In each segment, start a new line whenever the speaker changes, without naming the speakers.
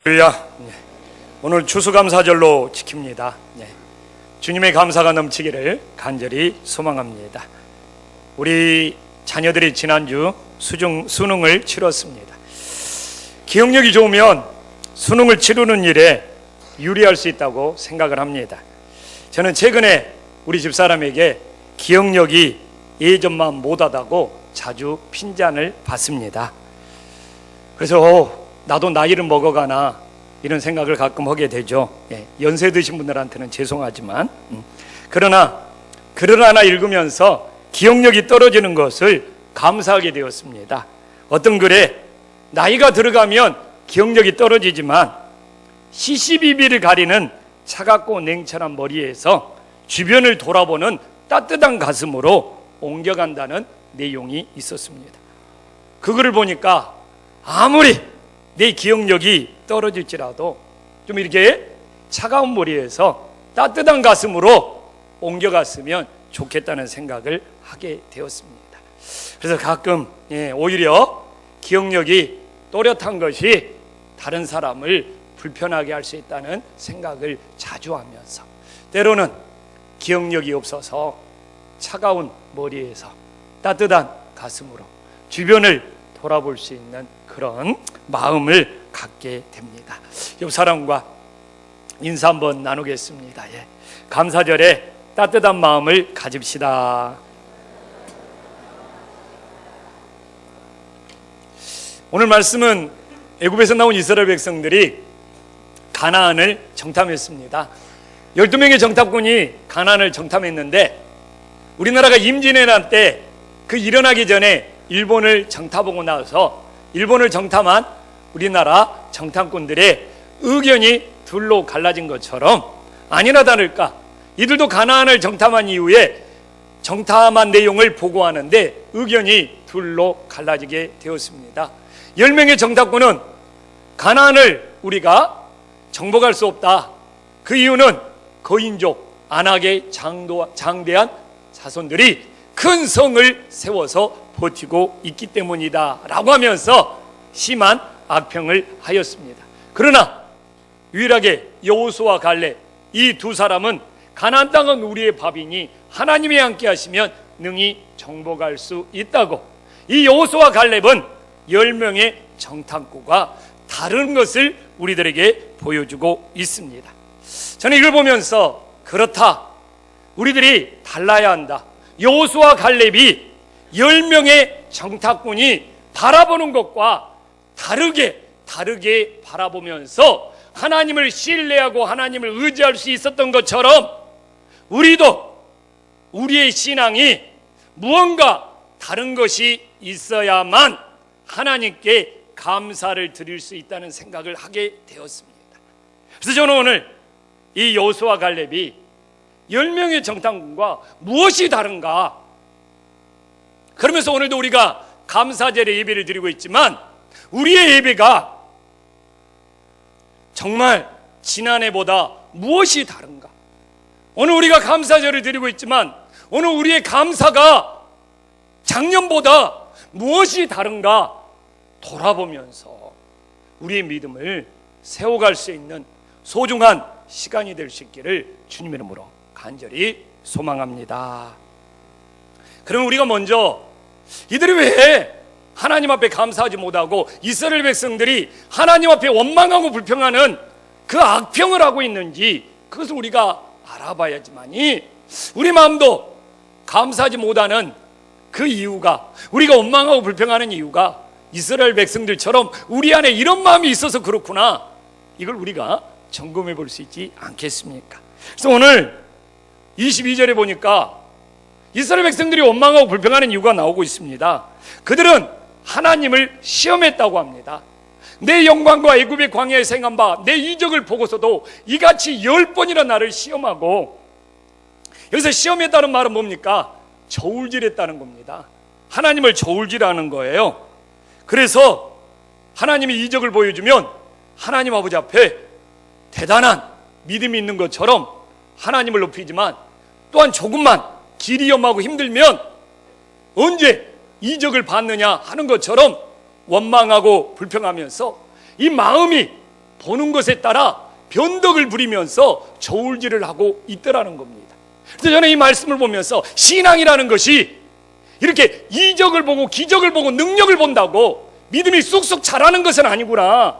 할렐루야. 오늘 추수감사절로 지킵니다. 주님의 감사가 넘치기를 간절히 소망합니다. 우리 자녀들이 지난주 수능을 치렀습니다. 기억력이 좋으면 수능을 치르는 일에 유리할 수 있다고 생각을 합니다. 저는 최근에 우리 집사람에게 기억력이 예전만 못하다고 자주 핀잔을 받습니다. 그래서 나도 나이를 먹어가나 이런 생각을 가끔 하게 되죠. 연세 드신 분들한테는 죄송하지만 그러나 글을 하나 읽으면서 기억력이 떨어지는 것을 감사하게 되었습니다. 어떤 글에 나이가 들어가면 기억력이 떨어지지만 시시비비를 가리는 차갑고 냉철한 머리에서 주변을 돌아보는 따뜻한 가슴으로 옮겨간다는 내용이 있었습니다. 그 글을 보니까 아무리 내 기억력이 떨어질지라도 좀 이렇게 차가운 머리에서 따뜻한 가슴으로 옮겨갔으면 좋겠다는 생각을 하게 되었습니다. 그래서 가끔 오히려 기억력이 또렷한 것이 다른 사람을 불편하게 할 수 있다는 생각을 자주 하면서 때로는 기억력이 없어서 차가운 머리에서 따뜻한 가슴으로 주변을 돌아볼 수 있는 그런 마음을 갖게 됩니다. 옆 사람과 인사 한번 나누겠습니다. 감사절에 따뜻한 마음을 가집시다. 오늘 말씀은 애굽에서 나온 이스라엘 백성들이 가나안을 정탐했습니다. 12명의 정탐꾼이 가나안을 정탐했는데 우리나라가 임진왜란 때 그 일어나기 전에 일본을 정탐하고 나서 일본을 정탐한 우리나라 정탐꾼들의 의견이 둘로 갈라진 것처럼 아니나 다를까 이들도 가나안을 정탐한 이후에 정탐한 내용을 보고하는데 의견이 둘로 갈라지게 되었습니다. 10명의 정탐꾼은 가나안을 우리가 정복할 수 없다. 그 이유는 거인족 안악의 장대한 자손들이 큰 성을 세워서 버티고 있기 때문이다 라고 하면서 심한 악평을 하였습니다. 그러나 유일하게 여호수아 갈렙 이 두 사람은 가나안 땅은 우리의 밥이니 하나님이 함께 하시면 능히 정복할 수 있다고 이 여호수아 갈렙은 10명의 정탐꾼과 다른 것을 우리들에게 보여주고 있습니다. 저는 이걸 보면서 그렇다, 우리들이 달라야 한다. 여호수아 갈렙이 10명의 정탐꾼이 바라보는 것과 다르게 바라보면서 하나님을 신뢰하고 하나님을 의지할 수 있었던 것처럼 우리도 우리의 신앙이 무언가 다른 것이 있어야만 하나님께 감사를 드릴 수 있다는 생각을 하게 되었습니다. 그래서 저는 오늘 이 여호수아 갈렙이 10명의 정탐꾼과 무엇이 다른가? 그러면서 오늘도 우리가 감사절에 예배를 드리고 있지만 우리의 예배가 정말 지난해보다 무엇이 다른가? 오늘 우리가 감사절을 드리고 있지만 오늘 우리의 감사가 작년보다 무엇이 다른가? 돌아보면서 우리의 믿음을 세워갈 수 있는 소중한 시간이 될 수 있기를 주님의 이름으로 간절히 소망합니다. 그럼 우리가 먼저 이들이 왜 하나님 앞에 감사하지 못하고 이스라엘 백성들이 하나님 앞에 원망하고 불평하는 그 악평을 하고 있는지 그것을 우리가 알아봐야지만이 우리 마음도 감사하지 못하는 그 이유가, 우리가 원망하고 불평하는 이유가 이스라엘 백성들처럼 우리 안에 이런 마음이 있어서 그렇구나, 이걸 우리가 점검해 볼 수 있지 않겠습니까? 그래서 오늘 22절에 보니까 이스라엘 백성들이 원망하고 불평하는 이유가 나오고 있습니다. 그들은 하나님을 시험했다고 합니다. 내 영광과 애굽의 광야에 생한 바 내 이적을 보고서도 이같이 10번이나 나를 시험하고, 여기서 시험했다는 말은 뭡니까? 저울질했다는 겁니다. 하나님을 저울질하는 거예요. 그래서 하나님이 이적을 보여주면 하나님 아버지 앞에 대단한 믿음이 있는 것처럼 하나님을 높이지만 또한 조금만 길이 험하고 힘들면 언제 이적을 받느냐 하는 것처럼 원망하고 불평하면서 이 마음이 보는 것에 따라 변덕을 부리면서 저울질을 하고 있더라는 겁니다. 그래서 저는 이 말씀을 보면서 신앙이라는 것이 이렇게 이적을 보고 기적을 보고 능력을 본다고 믿음이 쑥쑥 자라는 것은 아니구나.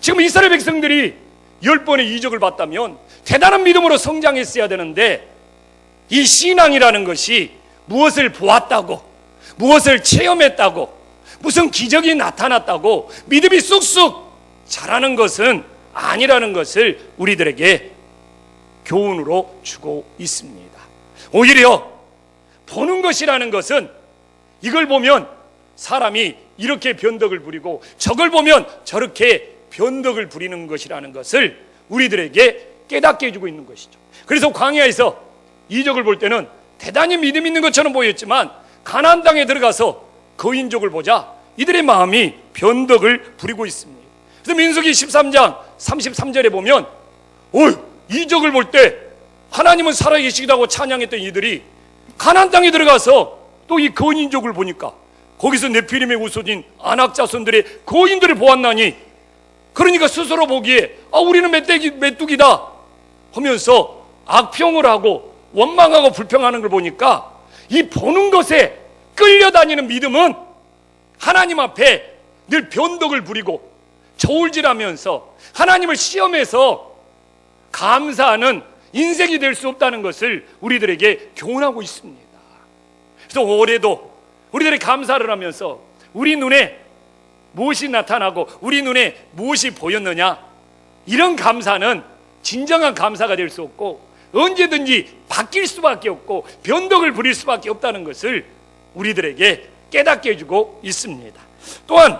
지금 이스라엘 백성들이 10번의 이적을 봤다면 대단한 믿음으로 성장했어야 되는데, 이 신앙이라는 것이 무엇을 보았다고, 무엇을 체험했다고, 무슨 기적이 나타났다고 믿음이 쑥쑥 자라는 것은 아니라는 것을 우리들에게 교훈으로 주고 있습니다. 오히려 보는 것이라는 것은 이걸 보면 사람이 이렇게 변덕을 부리고 저걸 보면 저렇게 변덕을 부리는 것이라는 것을 우리들에게 깨닫게 해주고 있는 것이죠. 그래서 광야에서 이적을 볼 때는 대단히 믿음 있는 것처럼 보였지만 가나안 땅에 들어가서 거인족을 보자 이들의 마음이 변덕을 부리고 있습니다. 그래서 민수기 13장 33절에 보면 이적을 볼 때 하나님은 살아계시다고 찬양했던 이들이 가나안 땅에 들어가서 또 이 거인족을 보니까 거기서 네피림의 후손인 아낙 자손들의 거인들을 보았나니, 그러니까 스스로 보기에 우리는 메뚜기다 하면서 악평을 하고 원망하고 불평하는 걸 보니까 이 보는 것에 끌려다니는 믿음은 하나님 앞에 늘 변덕을 부리고 저울질하면서 하나님을 시험해서 감사하는 인생이 될 수 없다는 것을 우리들에게 교훈하고 있습니다. 그래서 올해도 우리들이 감사를 하면서 우리 눈에 무엇이 나타나고 우리 눈에 무엇이 보였느냐, 이런 감사는 진정한 감사가 될 수 없고 언제든지 바뀔 수밖에 없고 변덕을 부릴 수밖에 없다는 것을 우리들에게 깨닫게 해주고 있습니다. 또한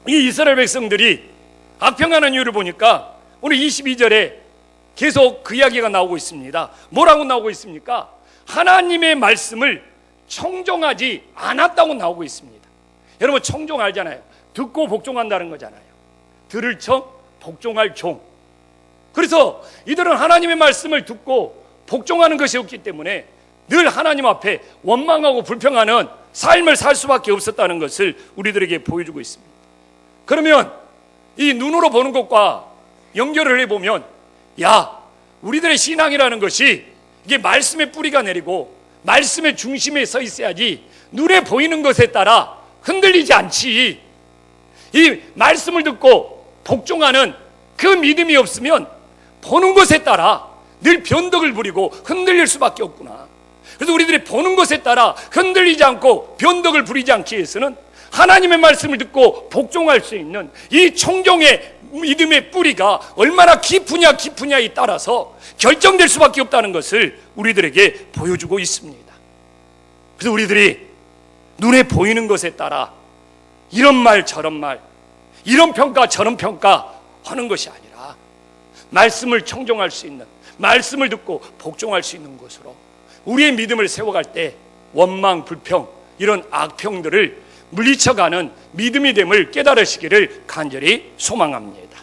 이 이스라엘 백성들이 악평하는 이유를 보니까 오늘 22절에 계속 그 이야기가 나오고 있습니다. 뭐라고 나오고 있습니까? 하나님의 말씀을 청종하지 않았다고 나오고 있습니다. 여러분, 청종 알잖아요. 듣고 복종한다는 거잖아요. 들을 청, 복종할 종. 그래서 이들은 하나님의 말씀을 듣고 복종하는 것이 없기 때문에 늘 하나님 앞에 원망하고 불평하는 삶을 살 수밖에 없었다는 것을 우리들에게 보여주고 있습니다. 그러면 이 눈으로 보는 것과 연결을 해보면, 우리들의 신앙이라는 것이 이게 말씀의 뿌리가 내리고 말씀의 중심에 서 있어야지 눈에 보이는 것에 따라 흔들리지 않지. 이 말씀을 듣고 복종하는 그 믿음이 없으면 보는 것에 따라 늘 변덕을 부리고 흔들릴 수밖에 없구나. 그래서 우리들이 보는 것에 따라 흔들리지 않고 변덕을 부리지 않기 위해서는 하나님의 말씀을 듣고 복종할 수 있는 이 청종의 믿음의 뿌리가 얼마나 깊으냐에 따라서 결정될 수밖에 없다는 것을 우리들에게 보여주고 있습니다. 그래서 우리들이 눈에 보이는 것에 따라 이런 말 저런 말, 이런 평가 저런 평가 하는 것이 아니라 말씀을 청종할 수 있는, 말씀을 듣고 복종할 수 있는 것으로 우리의 믿음을 세워갈 때 원망, 불평, 이런 악평들을 물리쳐가는 믿음이 됨을 깨달으시기를 간절히 소망합니다.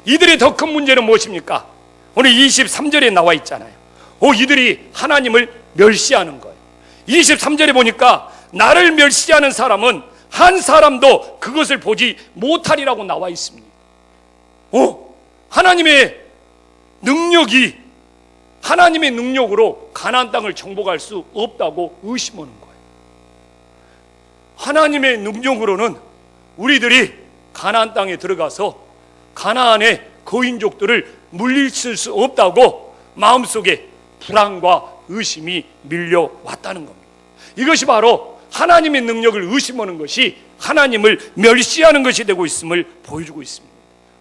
이들의 더 큰 문제는 무엇입니까? 오늘 23절에 나와 있잖아요. 이들이 하나님을 멸시하는 거예요. 23절에 보니까 나를 멸시하는 사람은 한 사람도 그것을 보지 못하리라고 나와 있습니다. 하나님의 능력이, 하나님의 능력으로 가나안 땅을 정복할 수 없다고 의심하는 거예요. 하나님의 능력으로는 우리들이 가나안 땅에 들어가서 가나안의 거인족들을 물리칠 수 없다고 마음속에 불안과 의심이 밀려왔다는 겁니다. 이것이 바로 하나님의 능력을 의심하는 것이 하나님을 멸시하는 것이 되고 있음을 보여주고 있습니다.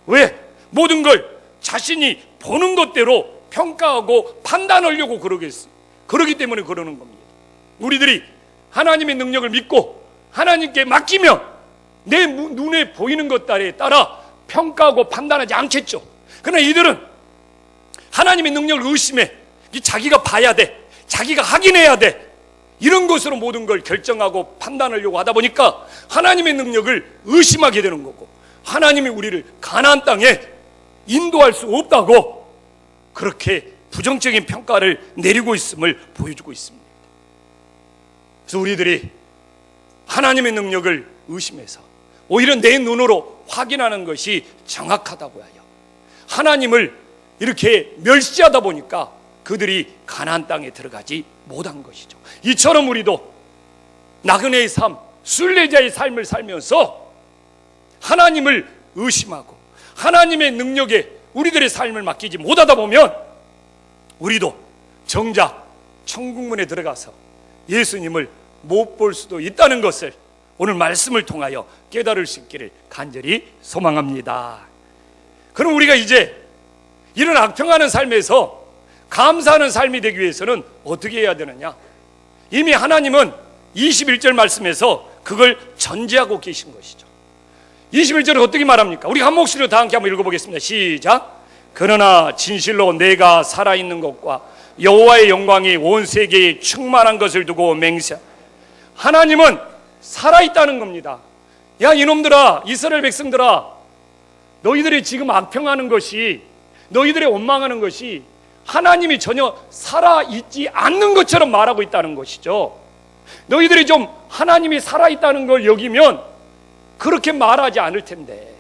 왜? 모든 걸 자신이 보는 것대로 평가하고 판단하려고 그러기 때문에 그러는 겁니다. 우리들이 하나님의 능력을 믿고 하나님께 맡기면 내 눈에 보이는 것들에 따라 평가하고 판단하지 않겠죠. 그러나 이들은 하나님의 능력을 의심해. 자기가 봐야 돼, 자기가 확인해야 돼, 이런 것으로 모든 걸 결정하고 판단하려고 하다 보니까 하나님의 능력을 의심하게 되는 거고, 하나님이 우리를 가나안 땅에 인도할 수 없다고 그렇게 부정적인 평가를 내리고 있음을 보여주고 있습니다. 그래서 우리들이 하나님의 능력을 의심해서 오히려 내 눈으로 확인하는 것이 정확하다고 하여 하나님을 이렇게 멸시하다 보니까 그들이 가나안 땅에 들어가지 못한 것이죠. 이처럼 우리도 나그네의 삶, 순례자의 삶을 살면서 하나님을 의심하고 하나님의 능력에 우리들의 삶을 맡기지 못하다 보면 우리도 정작 천국문에 들어가서 예수님을 못 볼 수도 있다는 것을 오늘 말씀을 통하여 깨달을 수 있기를 간절히 소망합니다. 그럼 우리가 이제 이런 악평하는 삶에서 감사하는 삶이 되기 위해서는 어떻게 해야 되느냐? 이미 하나님은 21절 말씀에서 그걸 전제하고 계신 것이죠. 21절은 어떻게 말합니까? 우리 한 목소리로 다 함께 한번 읽어보겠습니다. 시작. 그러나 진실로 내가 살아있는 것과 여호와의 영광이 온 세계에 충만한 것을 두고 맹세. 하나님은 살아있다는 겁니다. 야 이놈들아, 이스라엘 백성들아, 너희들이 지금 악평하는 것이, 너희들의 원망하는 것이 하나님이 전혀 살아있지 않는 것처럼 말하고 있다는 것이죠. 너희들이 좀 하나님이 살아있다는 걸 여기면 그렇게 말하지 않을 텐데,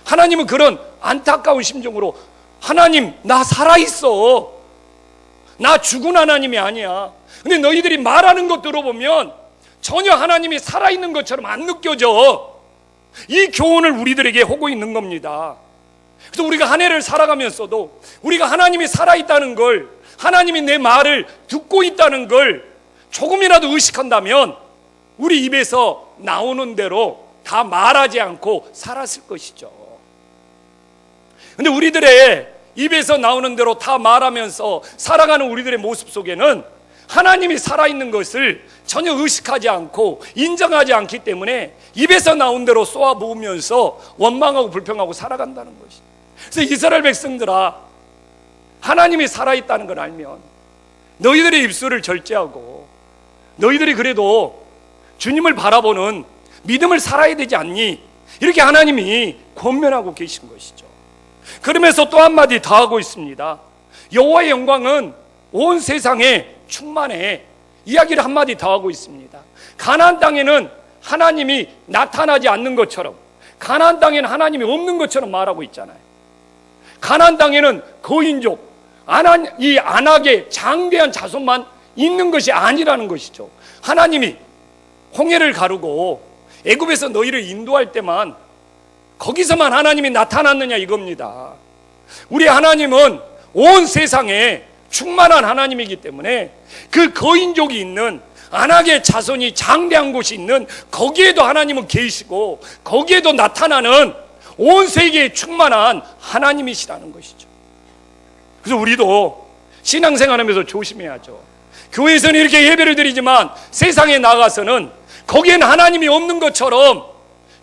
하나님은 그런 안타까운 심정으로 하나님 나 살아있어, 나 죽은 하나님이 아니야. 근데 너희들이 말하는 것 들어보면 전혀 하나님이 살아있는 것처럼 안 느껴져. 이 교훈을 우리들에게 하고 있는 겁니다. 그래서 우리가 한 해를 살아가면서도 우리가 하나님이 살아있다는 걸, 하나님이 내 말을 듣고 있다는 걸 조금이라도 의식한다면 우리 입에서 나오는 대로 다 말하지 않고 살았을 것이죠. 근데 우리들의 입에서 나오는 대로 다 말하면서 살아가는 우리들의 모습 속에는 하나님이 살아있는 것을 전혀 의식하지 않고 인정하지 않기 때문에 입에서 나온 대로 쏘아 부으면서 원망하고 불평하고 살아간다는 것이죠. 그래서 이스라엘 백성들아, 하나님이 살아있다는 걸 알면 너희들의 입술을 절제하고 너희들이 그래도 주님을 바라보는 믿음을 살아야 되지 않니? 이렇게 하나님이 권면하고 계신 것이죠. 그러면서 또 한마디 더 하고 있습니다. 여호와의 영광은 온 세상에 충만해. 이야기를 한마디 더 하고 있습니다. 가나안 땅에는 하나님이 나타나지 않는 것처럼, 가나안 땅에는 하나님이 없는 것처럼 말하고 있잖아요. 가나안 땅에는 거인족, 이 안악의 장대한 자손만 있는 것이 아니라는 것이죠. 하나님이 홍해를 가르고 애굽에서 너희를 인도할 때만 거기서만 하나님이 나타났느냐 이겁니다. 우리 하나님은 온 세상에 충만한 하나님이기 때문에 그 거인족이 있는 안악의 자손이 장대한 곳이 있는 거기에도 하나님은 계시고 거기에도 나타나는 온 세계에 충만한 하나님이시라는 것이죠. 그래서 우리도 신앙생활하면서 조심해야죠. 교회에서는 이렇게 예배를 드리지만 세상에 나가서는 거기에는 하나님이 없는 것처럼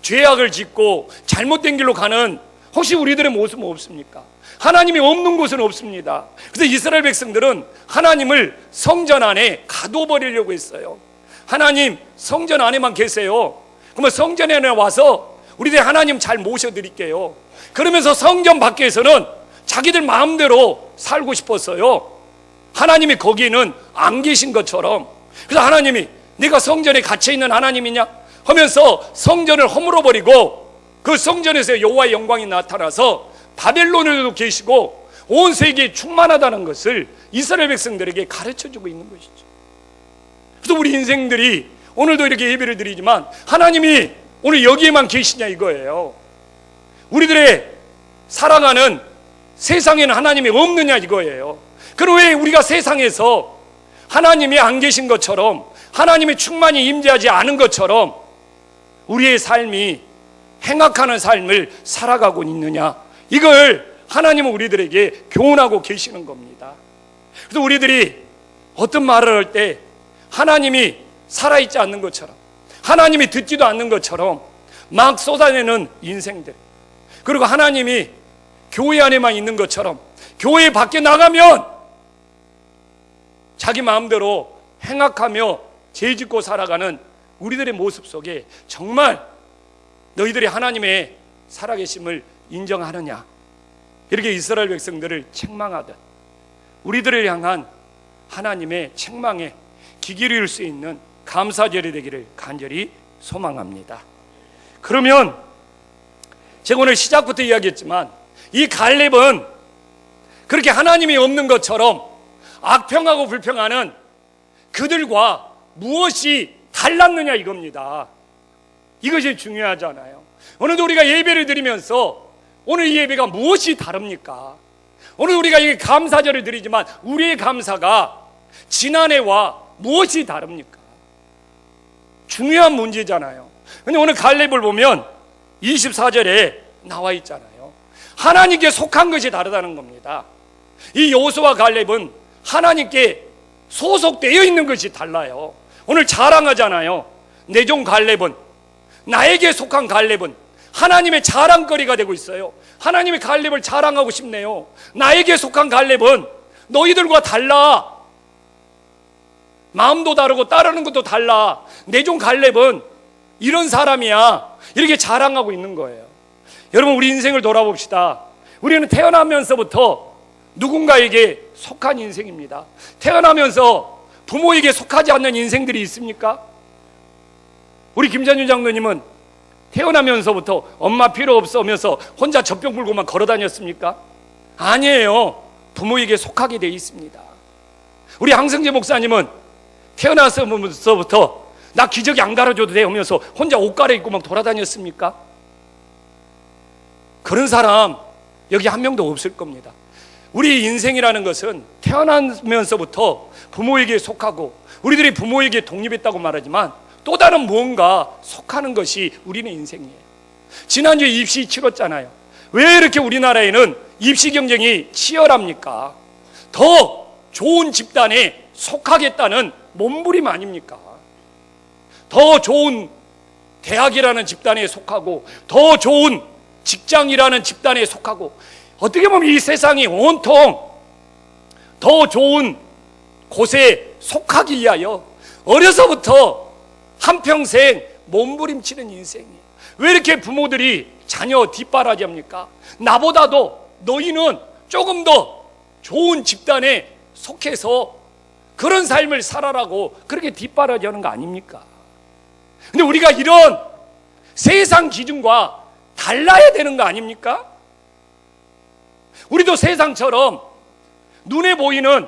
죄악을 짓고 잘못된 길로 가는 혹시 우리들의 모습은 없습니까? 하나님이 없는 곳은 없습니다. 그래서 이스라엘 백성들은 하나님을 성전 안에 가둬버리려고 했어요. 하나님 성전 안에만 계세요. 그러면 성전에 와서 우리들 하나님 잘 모셔드릴게요. 그러면서 성전 밖에서는 자기들 마음대로 살고 싶었어요. 하나님이 거기에는 안 계신 것처럼. 그래서 하나님이 네가 성전에 갇혀있는 하나님이냐 하면서 성전을 허물어버리고 그 성전에서 여호와의 영광이 나타나서 바벨론에도 계시고 온 세계에 충만하다는 것을 이스라엘 백성들에게 가르쳐주고 있는 것이죠. 그래서 우리 인생들이 오늘도 이렇게 예배를 드리지만 하나님이 오늘 여기에만 계시냐 이거예요. 우리들의 살아가는 세상에는 하나님이 없느냐 이거예요. 그럼 왜 우리가 세상에서 하나님이 안 계신 것처럼, 하나님의 충만히 임재하지 않은 것처럼 우리의 삶이 행악하는 삶을 살아가고 있느냐, 이걸 하나님은 우리들에게 교훈하고 계시는 겁니다. 그래서 우리들이 어떤 말을 할 때 하나님이 살아있지 않는 것처럼, 하나님이 듣지도 않는 것처럼 막 쏟아내는 인생들, 그리고 하나님이 교회 안에만 있는 것처럼 교회 밖에 나가면 자기 마음대로 행악하며 죄짓고 살아가는 우리들의 모습 속에 정말 너희들이 하나님의 살아계심을 인정하느냐, 이렇게 이스라엘 백성들을 책망하듯 우리들을 향한 하나님의 책망에 귀 기울일 수 있는 감사절이 되기를 간절히 소망합니다. 그러면 제가 오늘 시작부터 이야기했지만 이 갈렙은 그렇게 하나님이 없는 것처럼 악평하고 불평하는 그들과 무엇이 달랐느냐 이겁니다. 이것이 중요하잖아요. 오늘도 우리가 예배를 드리면서 오늘 이 예배가 무엇이 다릅니까? 오늘 우리가 이 감사절을 드리지만 우리의 감사가 지난해와 무엇이 다릅니까? 중요한 문제잖아요. 근데 오늘 갈렙을 보면 24절에 나와 있잖아요. 하나님께 속한 것이 다르다는 겁니다. 이 여호수아와 갈렙은 하나님께 소속되어 있는 것이 달라요. 오늘 자랑하잖아요. 내 종 갈렙은, 나에게 속한 갈렙은 하나님의 자랑거리가 되고 있어요. 하나님의 갈렙을 자랑하고 싶네요. 나에게 속한 갈렙은 너희들과 달라. 마음도 다르고 따르는 것도 달라. 내 종 갈렙은 이런 사람이야. 이렇게 자랑하고 있는 거예요. 여러분, 우리 인생을 돌아봅시다. 우리는 태어나면서부터 누군가에게 속한 인생입니다. 태어나면서 부모에게 속하지 않는 인생들이 있습니까? 우리 김찬윤 장로님은 태어나면서부터 엄마 필요 없어 하면서 혼자 젖병 불고만 걸어 다녔습니까? 아니에요. 부모에게 속하게 돼 있습니다. 우리 항성재 목사님은 태어나서부터 나 기저귀 안 갈아줘도 돼 하면서 혼자 옷 갈아입고 막 돌아다녔습니까? 그런 사람 여기 한 명도 없을 겁니다. 우리 인생이라는 것은 태어나면서부터 부모에게 속하고 우리들이 부모에게 독립했다고 말하지만 또 다른 무언가 속하는 것이 우리의 인생이에요. 지난주에 입시 치렀잖아요. 왜 이렇게 우리나라에는 입시 경쟁이 치열합니까? 더 좋은 집단에 속하겠다는 몸부림 아닙니까? 더 좋은 대학이라는 집단에 속하고 더 좋은 직장이라는 집단에 속하고, 어떻게 보면 이 세상이 온통 더 좋은 곳에 속하기 위하여 어려서부터 한평생 몸부림치는 인생이에요. 왜 이렇게 부모들이 자녀 뒷바라지합니까? 나보다도 너희는 조금 더 좋은 집단에 속해서 그런 삶을 살아라고 그렇게 뒷바라지하는 거 아닙니까? 근데 우리가 이런 세상 기준과 달라야 되는 거 아닙니까? 우리도 세상처럼 눈에 보이는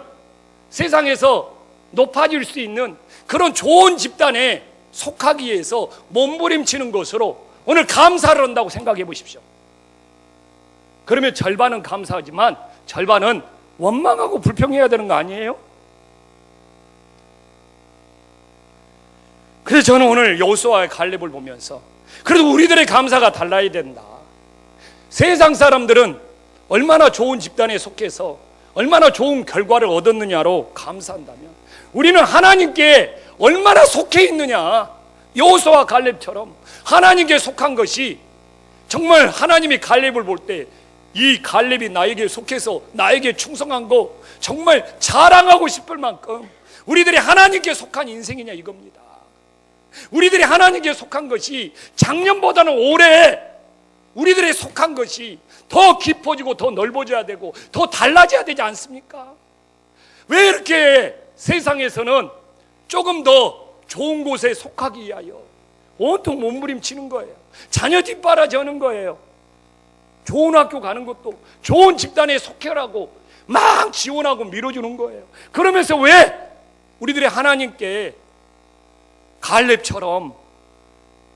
세상에서 높아질 수 있는 그런 좋은 집단에 속하기 위해서 몸부림치는 것으로 오늘 감사를 한다고 생각해 보십시오. 그러면 절반은 감사하지만 절반은 원망하고 불평해야 되는 거 아니에요? 그래서 저는 오늘 여호수아의 갈렙을 보면서 그래도 우리들의 감사가 달라야 된다. 세상 사람들은 얼마나 좋은 집단에 속해서 얼마나 좋은 결과를 얻었느냐로 감사한다면 우리는 하나님께 얼마나 속해 있느냐, 여호수아와 갈렙처럼 하나님께 속한 것이 정말 하나님이 갈렙을 볼 때 이 갈렙이 나에게 속해서 나에게 충성한 거 정말 자랑하고 싶을 만큼 우리들이 하나님께 속한 인생이냐 이겁니다. 우리들이 하나님께 속한 것이 작년보다는 올해 우리들의 속한 것이 더 깊어지고 더 넓어져야 되고 더 달라져야 되지 않습니까? 왜 이렇게 세상에서는 조금 더 좋은 곳에 속하기 위하여 온통 몸부림치는 거예요. 자녀 뒷바라지하는 거예요. 좋은 학교 가는 것도 좋은 집단에 속해라고 막 지원하고 밀어주는 거예요. 그러면서 왜 우리들이 하나님께 갈렙처럼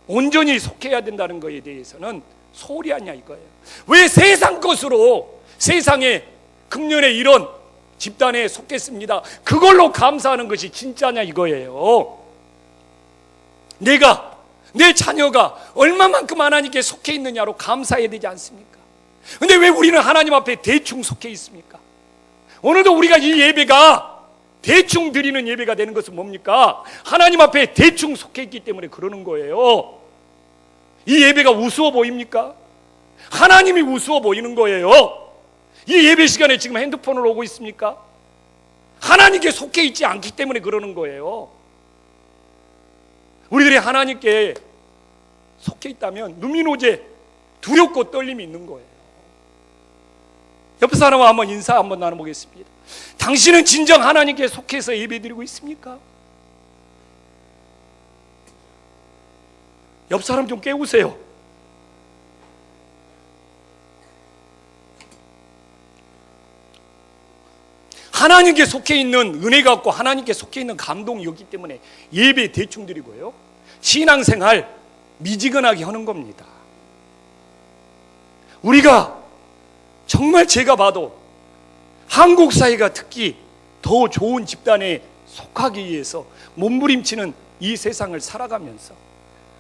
온전히 속해야 된다는 것에 대해서는 소홀히 하냐 이거예요. 왜 세상 것으로 세상에 금년에 이런 집단에 속했습니다, 그걸로 감사하는 것이 진짜냐 이거예요. 내가, 내 자녀가 얼마만큼 하나님께 속해 있느냐로 감사해야 되지 않습니까? 근데 왜 우리는 하나님 앞에 대충 속해 있습니까? 오늘도 우리가 이 예배가 대충 드리는 예배가 되는 것은 뭡니까? 하나님 앞에 대충 속해 있기 때문에 그러는 거예요. 이 예배가 우스워 보입니까? 하나님이 우스워 보이는 거예요. 이 예배 시간에 지금 핸드폰을 오고 있습니까? 하나님께 속해 있지 않기 때문에 그러는 거예요. 우리들이 하나님께 속해 있다면 누미노제 두렵고 떨림이 있는 거예요. 옆에 사람과 한번 인사 한번 나눠보겠습니다. 당신은 진정 하나님께 속해서 예배드리고 있습니까? 옆 사람 좀 깨우세요. 하나님께 속해 있는 은혜가 없고 하나님께 속해 있는 감동이 없기 때문에 예배 대충 드리고요, 신앙생활 미지근하게 하는 겁니다. 우리가 정말 제가 봐도 한국 사회가 특히 더 좋은 집단에 속하기 위해서 몸부림치는 이 세상을 살아가면서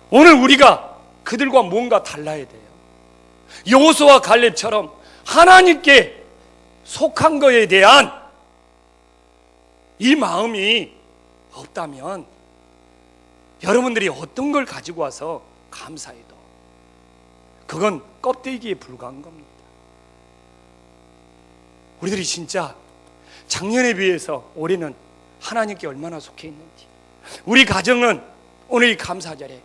오늘 우리가 그들과 뭔가 달라야 돼요. 여호수아와 갈렙처럼 하나님께 속한 거에 대한 이 마음이 없다면 여러분들이 어떤 걸 가지고 와서 감사해도 그건 껍데기에 불과한 겁니다. 우리들이 진짜 작년에 비해서 올해는 하나님께 얼마나 속해 있는지, 우리 가정은 오늘 이 감사절에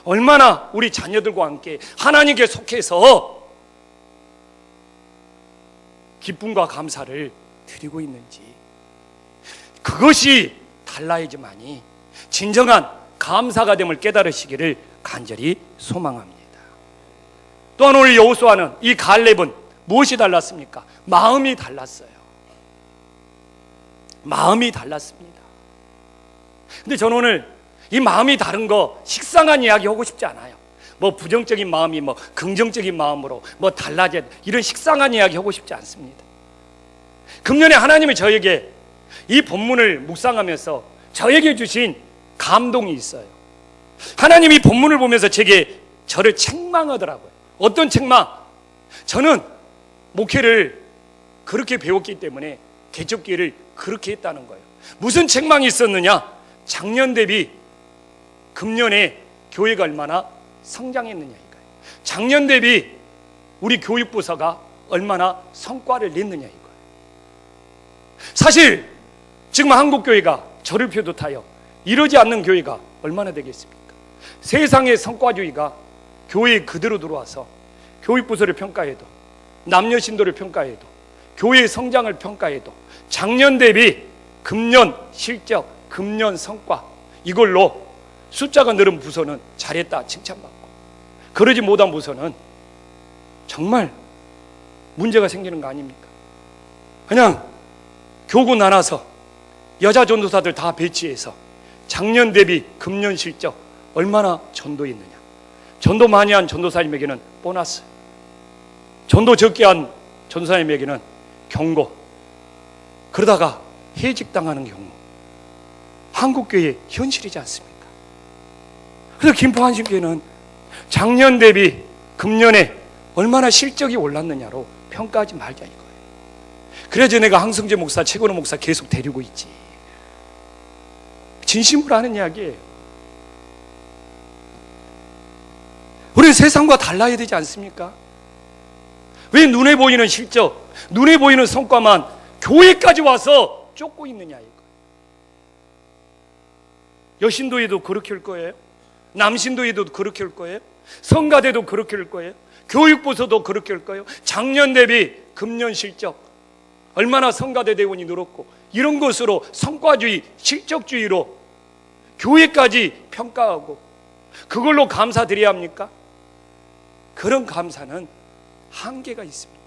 얼마나 우리 자녀들과 함께 하나님께 속해서 기쁨과 감사를 드리고 있는지, 그것이 달라야지만이 진정한 감사가 됨을 깨달으시기를 간절히 소망합니다. 또한 오늘 여호수아는, 이 갈렙은 무엇이 달랐습니까? 마음이 달랐어요. 마음이 달랐습니다. 근데 저는 오늘 이 마음이 다른 거 식상한 이야기 하고 싶지 않아요. 뭐 부정적인 마음이 뭐 긍정적인 마음으로 뭐 달라져, 이런 식상한 이야기 하고 싶지 않습니다. 금년에 하나님이 저에게 이 본문을 묵상하면서 저에게 주신 감동이 있어요. 하나님이 이 본문을 보면서 제게 저를 책망하더라고요. 어떤 책망? 저는 목회를 그렇게 배웠기 때문에 개척기회를 그렇게 했다는 거예요. 무슨 책망이 있었느냐? 작년 대비 금년에 교회가 얼마나 성장했느냐 이거예요. 작년 대비 우리 교육부서가 얼마나 성과를 냈느냐 이거예요. 사실 지금 한국교회가 저를 비롯하여 이러지 않는 교회가 얼마나 되겠습니까? 세상의 성과주의가 교회에 그대로 들어와서 교육부서를 평가해도, 남녀 신도를 평가해도, 교회의 성장을 평가해도 작년 대비 금년 실적, 금년 성과, 이걸로 숫자가 늘은 부서는 잘했다 칭찬받고, 그러지 못한 부서는 정말 문제가 생기는 거 아닙니까? 그냥 교구 나눠서 여자 전도사들 다 배치해서 작년 대비 금년 실적 얼마나 전도했느냐, 전도 많이 한 전도사님에게는 보너스, 전도 적게 한 전도사님에게는 경고, 그러다가 해직당하는 경우 한국교회의 현실이지 않습니까? 그래서 김포한신교회는 작년 대비 금년에 얼마나 실적이 올랐느냐로 평가하지 말자 이거예요. 그래서 내가 항성재 목사, 최건호 목사 계속 데리고 있지. 진심으로 하는 이야기예요. 우리는 세상과 달라야 되지 않습니까? 왜 눈에 보이는 실적, 눈에 보이는 성과만 교회까지 와서 쫓고 있느냐 이거. 여신도에도 그렇게 할 거예요. 남신도에도 그렇게 할 거예요. 성가대도 그렇게 할 거예요. 교육부서도 그렇게 할 거예요. 작년 대비 금년 실적 얼마나 성가대 대원이 늘었고, 이런 것으로 성과주의, 실적주의로 교회까지 평가하고 그걸로 감사드려야 합니까? 그런 감사는 한계가 있습니다.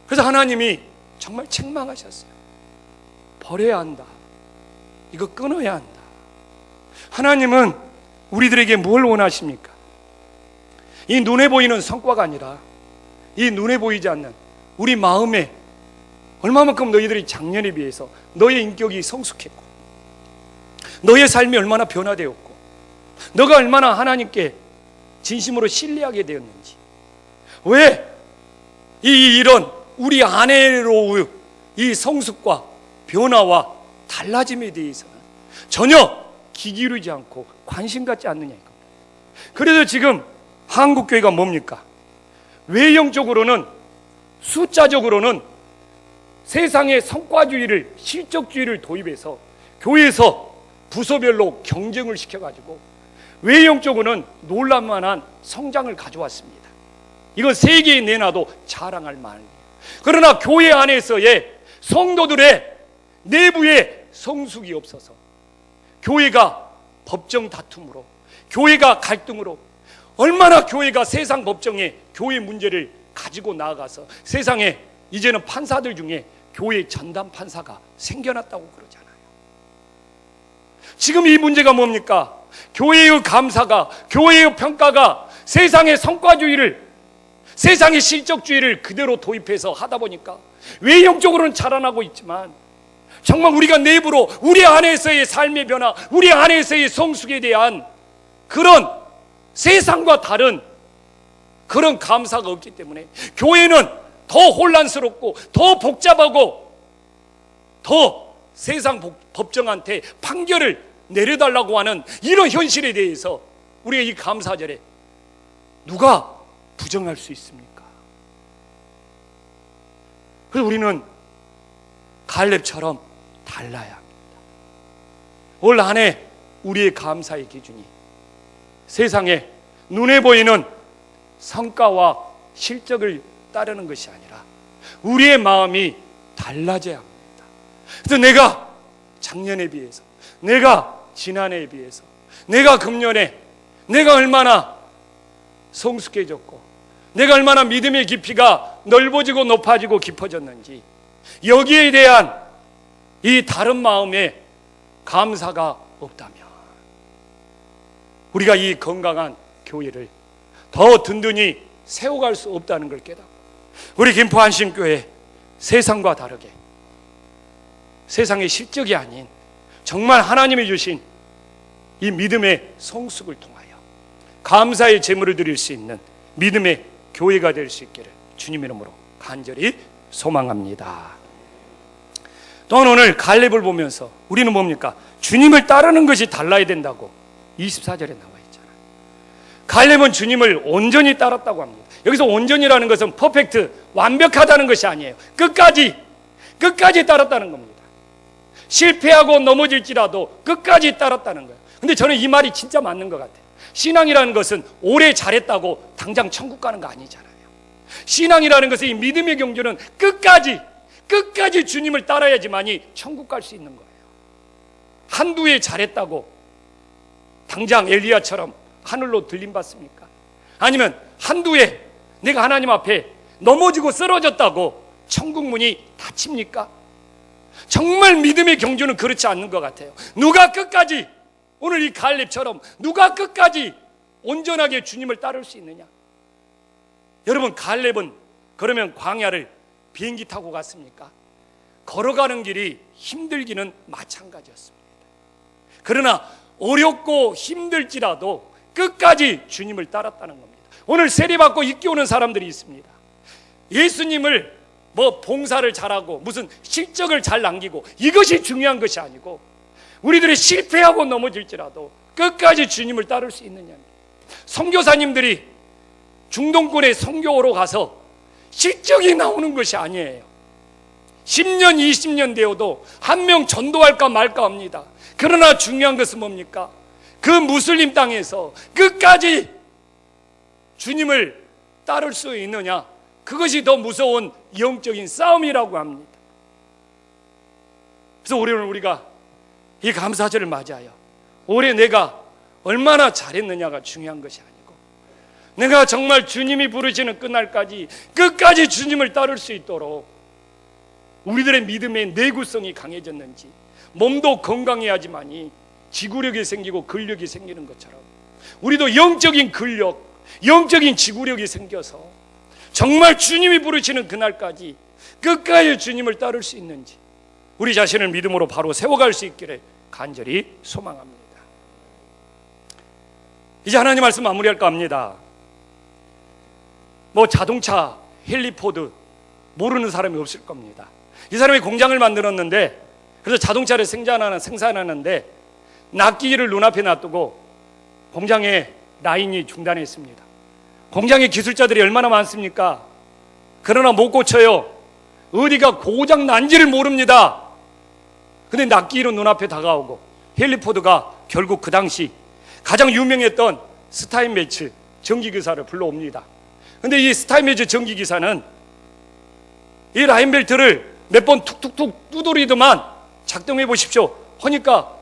그래서 하나님이 정말 책망하셨어요. 버려야 한다. 이거 끊어야 한다. 하나님은 우리들에게 뭘 원하십니까? 이 눈에 보이는 성과가 아니라 이 눈에 보이지 않는 우리 마음에 얼마만큼 너희들이 작년에 비해서 너의 인격이 성숙했고, 너의 삶이 얼마나 변화되었고, 너가 얼마나 하나님께 진심으로 신뢰하게 되었는지. 왜 이런 우리 안으로의 이 성숙과 변화와 달라짐에 대해서는 전혀 귀 기울이지 않고 관심 갖지 않느냐 이겁니다. 그래서 지금 한국교회가 뭡니까? 외형적으로는, 숫자적으로는 세상의 성과주의를, 실적주의를 도입해서 교회에서 부서별로 경쟁을 시켜가지고 외형적으로는 놀랄만한 성장을 가져왔습니다. 이건 세계에 내놔도 자랑할 만합니다. 그러나 교회 안에서의 성도들의 내부에 성숙이 없어서 교회가 법정 다툼으로, 교회가 갈등으로, 얼마나 교회가 세상 법정에 교회 문제를 가지고 나아가서 세상에 이제는 판사들 중에 교회 전담 판사가 생겨났다고 그러잖아요. 지금 이 문제가 뭡니까? 교회의 감사가, 교회의 평가가 세상의 성과주의를, 세상의 실적주의를 그대로 도입해서 하다 보니까 외형적으로는 자라나고 있지만 정말 우리가 내부로 우리 안에서의 삶의 변화, 우리 안에서의 성숙에 대한 그런 세상과 다른 그런 감사가 없기 때문에 교회는 더 혼란스럽고 더 복잡하고 더 세상 법정한테 판결을 내려달라고 하는 이런 현실에 대해서 우리가 이 감사절에 누가 부정할 수 있습니까? 그래서 우리는 갈렙처럼 달라야 합니다. 올 한 해 우리의 감사의 기준이 세상에 눈에 보이는 성과와 실적을 따르는 것이 아니라 우리의 마음이 달라져야 합니다. 그래서 내가 작년에 비해서, 내가 지난해에 비해서, 내가 금년에 내가 얼마나 성숙해졌고 내가 얼마나 믿음의 깊이가 넓어지고 높아지고 깊어졌는지, 여기에 대한 이 다른 마음에 감사가 없다면 우리가 이 건강한 교회를 더 든든히 세워갈 수 없다는 걸 깨닫고, 우리 김포 안심교회 세상과 다르게 세상의 실적이 아닌 정말 하나님이 주신 이 믿음의 성숙을 통하여 감사의 제물을 드릴 수 있는 믿음의 교회가 될 수 있기를 주님 이름으로 간절히 소망합니다. 또한 오늘 갈렙을 보면서 우리는 뭡니까? 주님을 따르는 것이 달라야 된다고 24절에 나와 있잖아요. 갈렙은 주님을 온전히 따랐다고 합니다. 여기서 온전이라는 것은 퍼펙트, 완벽하다는 것이 아니에요. 끝까지 따랐다는 겁니다. 실패하고 넘어질지라도 끝까지 따랐다는 거예요. 근데 저는 이 말이 진짜 맞는 것 같아요. 신앙이라는 것은 오래 잘했다고 당장 천국 가는 거 아니잖아요. 신앙이라는 것은, 이 믿음의 경주는 끝까지 주님을 따라야지만이 천국 갈 수 있는 거예요. 한두 해 잘했다고 당장 엘리야처럼 하늘로 들림 받습니까? 아니면 한두 해 내가 하나님 앞에 넘어지고 쓰러졌다고 천국 문이 닫힙니까? 정말 믿음의 경주는 그렇지 않는 것 같아요. 누가 끝까지, 오늘 이 갈렙처럼 누가 끝까지 온전하게 주님을 따를 수 있느냐? 여러분, 갈렙은 그러면 광야를 비행기 타고 갔습니까? 걸어가는 길이 힘들기는 마찬가지였습니다. 그러나 어렵고 힘들지라도 끝까지 주님을 따랐다는 겁니다. 오늘 세례받고 입교 오는 사람들이 있습니다. 예수님을 봉사를 잘하고 무슨 실적을 잘 남기고 이것이 중요한 것이 아니고, 우리들이 실패하고 넘어질지라도 끝까지 주님을 따를 수 있느냐. 선교사님들이 중동권에 선교로 가서 실적이 나오는 것이 아니에요. 10년 20년 되어도 한 명 전도할까 말까 합니다. 그러나 중요한 것은 뭡니까? 그 무슬림 땅에서 끝까지 주님을 따를 수 있느냐, 그것이 더 무서운 영적인 싸움이라고 합니다. 그래서 올해는 우리가 이 감사절을 맞이하여 올해 내가 얼마나 잘했느냐가 중요한 것이 아니고, 내가 정말 주님이 부르시는 그날까지 끝까지 주님을 따를 수 있도록 우리들의 믿음의 내구성이 강해졌는지, 몸도 건강해야지만이 지구력이 생기고 근력이 생기는 것처럼 우리도 영적인 근력, 영적인 지구력이 생겨서 정말 주님이 부르시는 그날까지 끝까지 주님을 따를 수 있는지 우리 자신을 믿음으로 바로 세워갈 수 있기를 간절히 소망합니다. 이제 하나님 말씀 마무리할까 합니다. 자동차, 헨리포드 모르는 사람이 없을 겁니다. 이 사람이 공장을 만들었는데, 그래서 자동차를 생산하는데 납기를 눈앞에 놔두고 공장의 라인이 중단했습니다. 공장의 기술자들이 얼마나 많습니까? 그러나 못 고쳐요. 어디가 고장 난지를 모릅니다. 근데 납기로 눈앞에 다가오고 헨리포드가 결국 그 당시 가장 유명했던 스타인매츠 전기기사를 불러옵니다. 근데 이 스타인매츠 전기기사는 이 라인벨트를 몇 번 툭툭툭 두드리더만 작동해 보십시오 하니까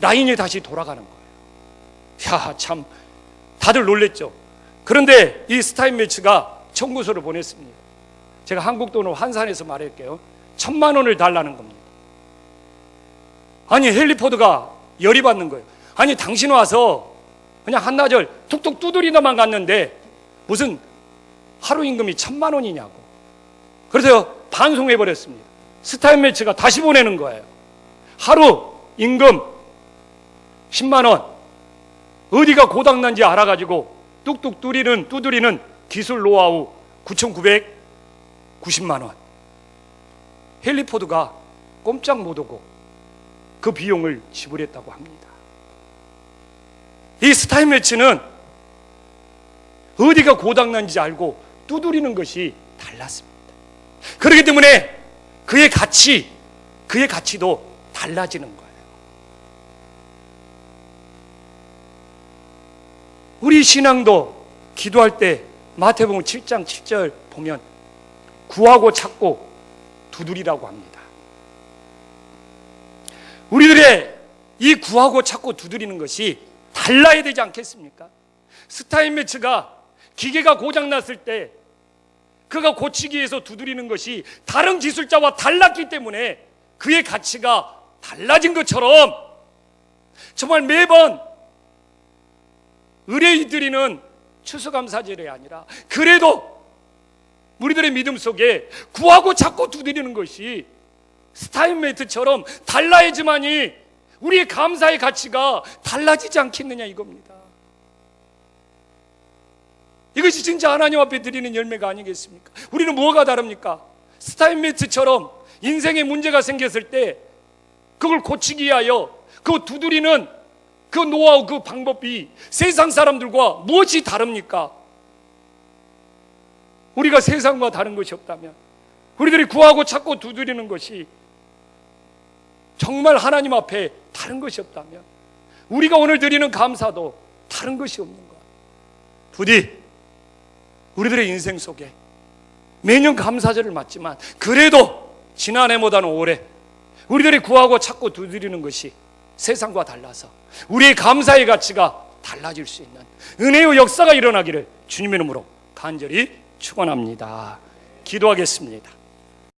라인이 다시 돌아가는 거예요. 야, 참 다들 놀랬죠. 그런데 이 스타인매츠가 청구서를 보냈습니다. 제가 한국 돈으로 환산해서 말할게요. 1,000만 원을 달라는 겁니다. 아니 헨리 포드가 열이 받는 거예요. 아니 당신 와서 그냥 한나절 툭툭 두드리다만 갔는데 무슨 하루 임금이 1,000만 원이냐고. 그래서 반송해버렸습니다. 스타인메츠가 다시 보내는 거예요. 하루 임금 10만 원, 어디가 고장난지 알아가지고 뚝뚝 두드리는 기술 노하우 9,990만 원. 헨리 포드가 꼼짝 못하고 그 비용을 지불했다고 합니다. 이 스타인메츠는 어디가 고장난지 알고 두드리는 것이 달랐습니다. 그렇기 때문에 그의 가치도 달라지는 거예요. 우리 신앙도 기도할 때 마태복음 7장 7절 보면 구하고 찾고 두드리라고 합니다. 우리들의 이 구하고 찾고 두드리는 것이 달라야 되지 않겠습니까? 스타인메츠가 기계가 고장났을 때 그가 고치기 위해서 두드리는 것이 다른 기술자와 달랐기 때문에 그의 가치가 달라진 것처럼 정말 매번 의뢰 드리는 추수감사절이 아니라 그래도 우리들의 믿음 속에 구하고 찾고 두드리는 것이 스타인메츠처럼 달라야지만이 우리의 감사의 가치가 달라지지 않겠느냐 이겁니다. 이것이 진짜 하나님 앞에 드리는 열매가 아니겠습니까? 우리는 뭐가 다릅니까? 스타인메츠처럼 인생에 문제가 생겼을 때 그걸 고치기 위하여 그 두드리는 그 노하우, 그 방법이 세상 사람들과 무엇이 다릅니까? 우리가 세상과 다른 것이 없다면, 우리들이 구하고 찾고 두드리는 것이 정말 하나님 앞에 다른 것이 없다면, 우리가 오늘 드리는 감사도 다른 것이 없는 것. 부디 우리들의 인생 속에 매년 감사절을 맞지만 그래도 지난해보다는 올해 우리들이 구하고 찾고 두드리는 것이 세상과 달라서 우리의 감사의 가치가 달라질 수 있는 은혜의 역사가 일어나기를 주님의 이름으로 간절히 축원합니다. 기도하겠습니다.